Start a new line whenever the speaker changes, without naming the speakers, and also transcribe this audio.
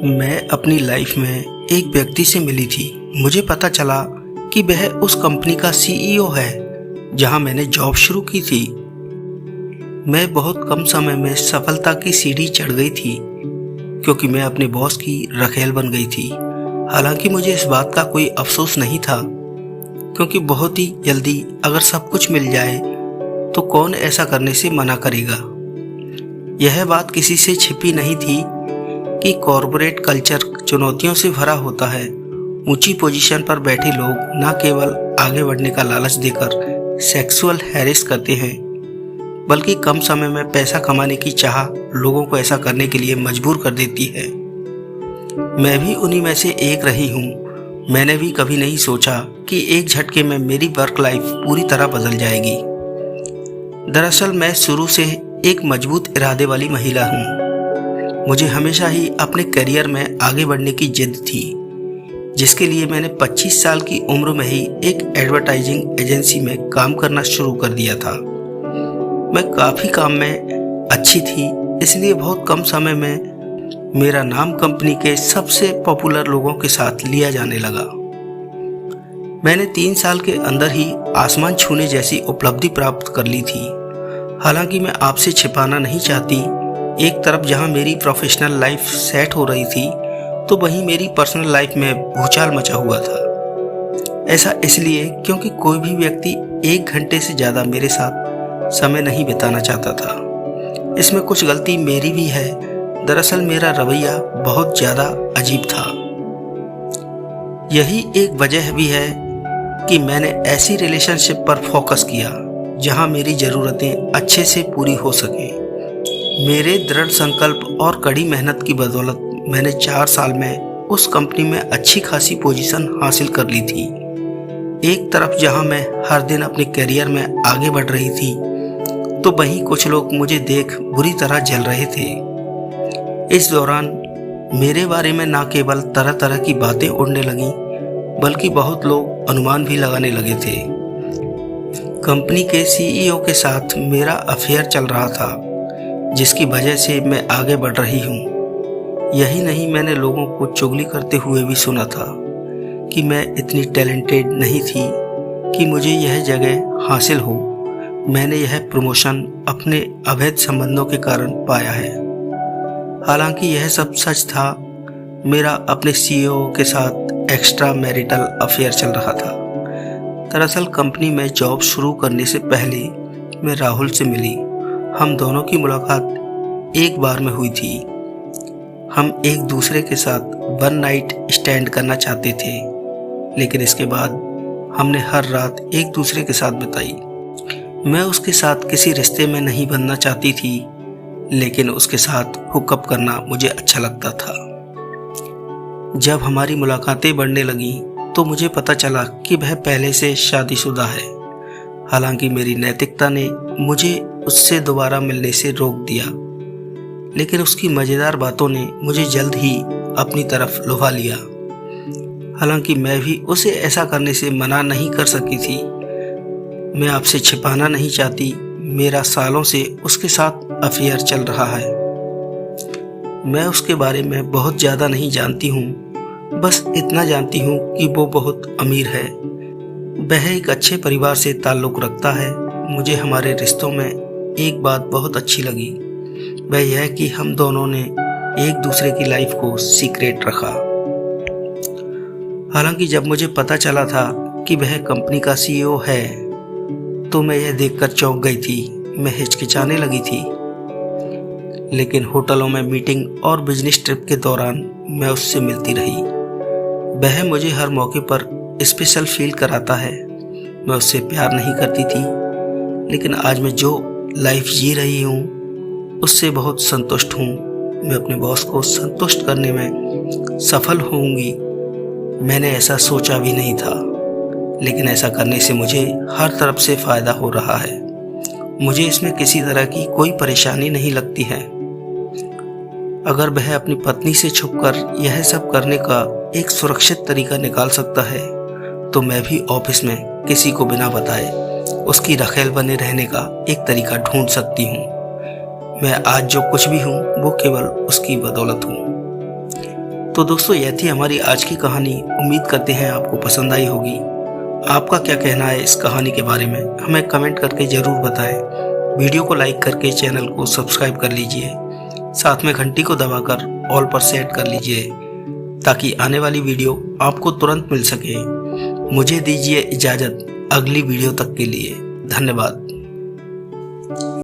मैं अपनी लाइफ में एक व्यक्ति से मिली थी। मुझे पता चला कि वह उस कंपनी का सीईओ है जहां मैंने जॉब शुरू की थी। मैं बहुत कम समय में सफलता की सीढ़ी चढ़ गई थी क्योंकि मैं अपने बॉस की रखेल बन गई थी। हालांकि मुझे इस बात का कोई अफसोस नहीं था क्योंकि बहुत ही जल्दी अगर सब कुछ मिल जाए तो कौन ऐसा करने से मना करेगा। यह बात किसी से छिपी नहीं थी कि कॉरपोरेट कल्चर चुनौतियों से भरा होता है। ऊंची पोजीशन पर बैठे लोग न केवल आगे बढ़ने का लालच देकर सेक्सुअल हैरेस करते हैं बल्कि कम समय में पैसा कमाने की चाह लोगों को ऐसा करने के लिए मजबूर कर देती है। मैं भी उन्हीं में से एक रही हूँ। मैंने भी कभी नहीं सोचा कि एक झटके में मेरी वर्क लाइफ पूरी तरह बदल जाएगी। दरअसल मैं शुरू से एक मजबूत इरादे वाली महिला हूँ। मुझे हमेशा ही अपने करियर में आगे बढ़ने की जिद थी, जिसके लिए मैंने 25 साल की उम्र में ही एक एडवर्टाइजिंग एजेंसी में काम करना शुरू कर दिया था। मैं काफ़ी काम में अच्छी थी, इसलिए बहुत कम समय में मेरा नाम कंपनी के सबसे पॉपुलर लोगों के साथ लिया जाने लगा। मैंने 3 साल के अंदर ही आसमान छूने जैसी उपलब्धि प्राप्त कर ली थी। हालांकि मैं आपसे छिपाना नहीं चाहती, एक तरफ जहां मेरी प्रोफेशनल लाइफ सेट हो रही थी तो वहीं मेरी पर्सनल लाइफ में भूचाल मचा हुआ था। ऐसा इसलिए क्योंकि कोई भी व्यक्ति 1 घंटे से ज़्यादा मेरे साथ समय नहीं बिताना चाहता था। इसमें कुछ गलती मेरी भी है। दरअसल मेरा रवैया बहुत ज़्यादा अजीब था। यही एक वजह भी है कि मैंने ऐसी रिलेशनशिप पर फोकस किया जहां मेरी ज़रूरतें अच्छे से पूरी हो सकें। मेरे दृढ़ संकल्प और कड़ी मेहनत की बदौलत मैंने 4 साल में उस कंपनी में अच्छी खासी पोजीशन हासिल कर ली थी। एक तरफ जहां मैं हर दिन अपने करियर में आगे बढ़ रही थी तो वहीं कुछ लोग मुझे देख बुरी तरह जल रहे थे। इस दौरान मेरे बारे में न केवल तरह तरह की बातें उड़ने लगीं बल्कि बहुत लोग अनुमान भी लगाने लगे थे। कंपनी के सीईओ के साथ मेरा अफेयर चल रहा था, जिसकी वजह से मैं आगे बढ़ रही हूँ। यही नहीं, मैंने लोगों को चुगली करते हुए भी सुना था कि मैं इतनी टैलेंटेड नहीं थी कि मुझे यह जगह हासिल हो। मैंने यह प्रमोशन अपने अवैध संबंधों के कारण पाया है। हालांकि यह सब सच था। मेरा अपने सीईओ के साथ एक्स्ट्रा मैरिटल अफेयर चल रहा था। दरअसल कंपनी में जॉब शुरू करने से पहले मैं राहुल से मिली। हम दोनों की मुलाकात एक बार में हुई थी। हम एक दूसरे के साथ वन नाइट स्टैंड करना चाहते थे, लेकिन इसके बाद हमने हर रात एक दूसरे के साथ बिताई। मैं उसके साथ किसी रिश्ते में नहीं बनना चाहती थी, लेकिन उसके साथ हुकअप करना मुझे अच्छा लगता था। जब हमारी मुलाकातें बढ़ने लगीं तो मुझे पता चला कि वह पहले से शादीशुदा है। हालांकि मेरी नैतिकता ने मुझे उससे दोबारा मिलने से रोक दिया, लेकिन उसकी मज़ेदार बातों ने मुझे जल्द ही अपनी तरफ लुभा लिया। हालांकि मैं भी उसे ऐसा करने से मना नहीं कर सकी थी। मैं आपसे छिपाना नहीं चाहती, मेरा सालों से उसके साथ अफेयर चल रहा है। मैं उसके बारे में बहुत ज़्यादा नहीं जानती हूँ, बस इतना जानती हूँ कि वो बहुत अमीर है। वह एक अच्छे परिवार से ताल्लुक़ रखता है। मुझे हमारे रिश्तों में एक बात बहुत अच्छी लगी, वह यह कि हम दोनों ने एक दूसरे की लाइफ को सीक्रेट रखा। हालांकि जब मुझे पता चला था कि वह कंपनी का सीईओ है तो मैं यह देखकर चौंक गई थी। मैं हिचकिचाने लगी थी, लेकिन होटलों में मीटिंग और बिजनेस ट्रिप के दौरान मैं उससे मिलती रही। वह मुझे हर मौके पर स्पेशल फील कराता है। मैं उससे प्यार नहीं करती थी, लेकिन आज मैं जो लाइफ जी रही हूँ उससे बहुत संतुष्ट हूँ। मैं अपने बॉस को संतुष्ट करने में सफल होंगी, मैंने ऐसा सोचा भी नहीं था, लेकिन ऐसा करने से मुझे हर तरफ से फ़ायदा हो रहा है। मुझे इसमें किसी तरह की कोई परेशानी नहीं लगती है। अगर वह अपनी पत्नी से छुपकर यह सब करने का एक सुरक्षित तरीका निकाल सकता है तो मैं भी ऑफिस में किसी को बिना बताए उसकी रखेल बने रहने का एक तरीका ढूंढ सकती हूँ। मैं आज जो कुछ भी हूँ वो केवल उसकी बदौलत हूँ। तो दोस्तों यह थी हमारी आज की कहानी। उम्मीद करते हैं आपको पसंद आई होगी। आपका क्या कहना है इस कहानी के बारे में हमें कमेंट करके ज़रूर बताएं। वीडियो को लाइक करके चैनल को सब्सक्राइब कर लीजिए, साथ में घंटी को दबाकर ऑल पर सेट कर लीजिए ताकि आने वाली वीडियो आपको तुरंत मिल सके। मुझे दीजिए इजाज़त अगली वीडियो तक के लिए। धन्यवाद।